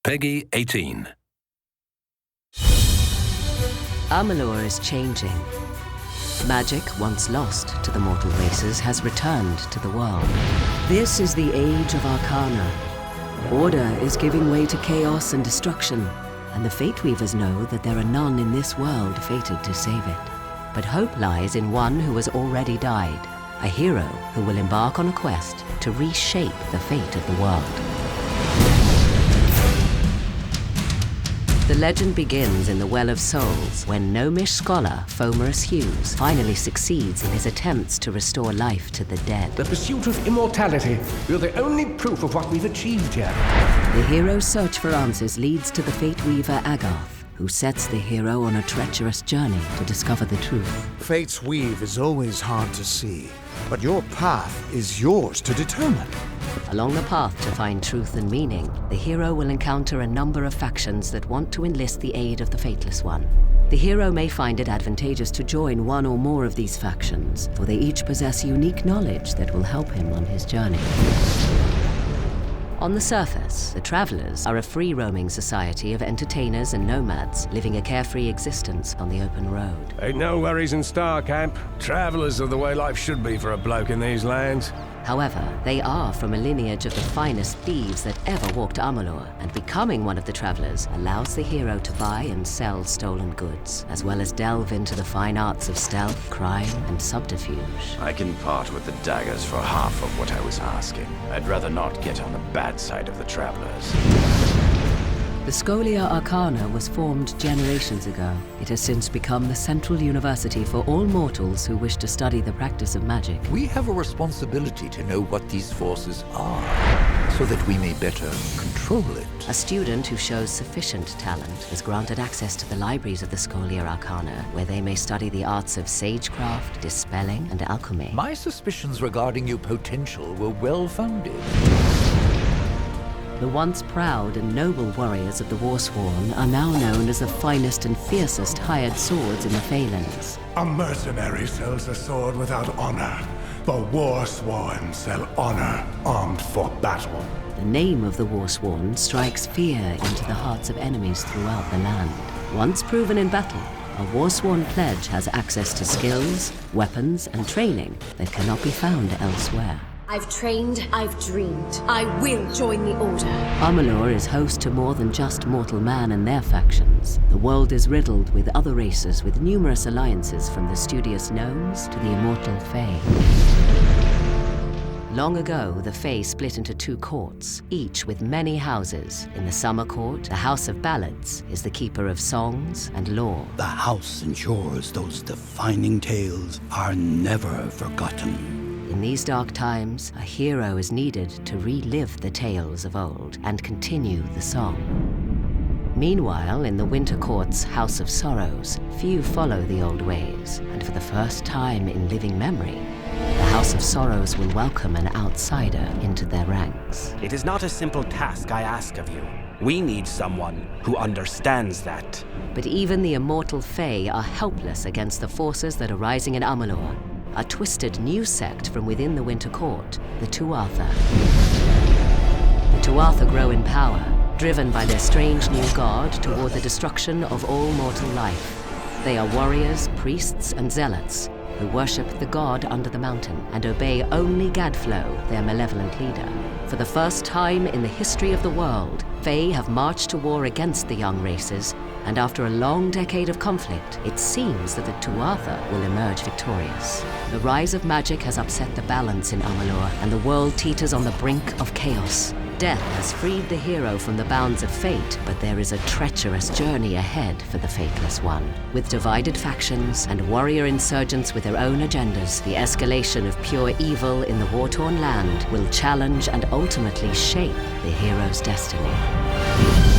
Peggy 18. Amalur is changing. Magic, once lost to the mortal races, has returned to the world. This is the age of Arcana. Order is giving way to chaos and destruction, and the Fate Weavers know that there are none in this world fated to save it. But hope lies in one who has already died, a hero who will embark on a quest to reshape the fate of the world. The legend begins in the Well of Souls, when gnomish scholar Fomerus Hughes finally succeeds in his attempts to restore life to the dead. The pursuit of immortality. You're the only proof of what we've achieved here. The hero's search for answers leads to the Fate Weaver Agarth, who sets the hero on a treacherous journey to discover the truth. Fate's weave is always hard to see, but your path is yours to determine. Along the path to find truth and meaning, the hero will encounter a number of factions that want to enlist the aid of the Fateless One. The hero may find it advantageous to join one or more of these factions, for they each possess unique knowledge that will help him on his journey. On the surface, the Travelers are a free-roaming society of entertainers and nomads living a carefree existence on the open road. Ain't no worries in Star Camp. Travelers are the way life should be for a bloke in these lands. However, they are from a lineage of the finest thieves that ever walked Amalur, and becoming one of the Travelers allows the hero to buy and sell stolen goods, as well as delve into the fine arts of stealth, crime, and subterfuge. I can part with the daggers for half of what I was asking. I'd rather not get on the bad side of the Travelers. The Skolia Arcana was formed generations ago. It has since become the central university for all mortals who wish to study the practice of magic. We have a responsibility to know what these forces are, so that we may better control it. A student who shows sufficient talent is granted access to the libraries of the Skolia Arcana, where they may study the arts of sagecraft, dispelling, and alchemy. My suspicions regarding your potential were well-founded. The once proud and noble warriors of the Warsworn are now known as the finest and fiercest hired swords in the Phalanx. A mercenary sells a sword without honor. The Warsworn sell honor, armed for battle. The name of the Warsworn strikes fear into the hearts of enemies throughout the land. Once proven in battle, a Warsworn pledge has access to skills, weapons, and training that cannot be found elsewhere. I've trained, I've dreamed. I will join the Order. Amalur is host to more than just mortal man and their factions. The world is riddled with other races with numerous alliances, from the studious gnomes to the immortal Fae. Long ago, the Fae split into two courts, each with many houses. In the Summer Court, the House of Ballads is the keeper of songs and lore. The house ensures those defining tales are never forgotten. In these dark times, a hero is needed to relive the tales of old and continue the song. Meanwhile, in the Winter Court's House of Sorrows, few follow the old ways, and for the first time in living memory, the House of Sorrows will welcome an outsider into their ranks. It is not a simple task I ask of you. We need someone who understands that. But even the immortal Fae are helpless against the forces that are rising in Amalur. A twisted new sect from within the Winter Court, the Tuatha. The Tuatha grow in power, driven by their strange new god toward the destruction of all mortal life. They are warriors, priests, and zealots who worship the god under the mountain and obey only Gadflow, their malevolent leader. For the first time in the history of the world, Fae have marched to war against the young races, and after a long decade of conflict, it seems that the Tuatha will emerge victorious. The rise of magic has upset the balance in Amalur, and the world teeters on the brink of chaos. Death has freed the hero from the bounds of fate, but there is a treacherous journey ahead for the Fateless One. With divided factions and warrior insurgents with their own agendas, the escalation of pure evil in the war-torn land will challenge and ultimately shape the hero's destiny.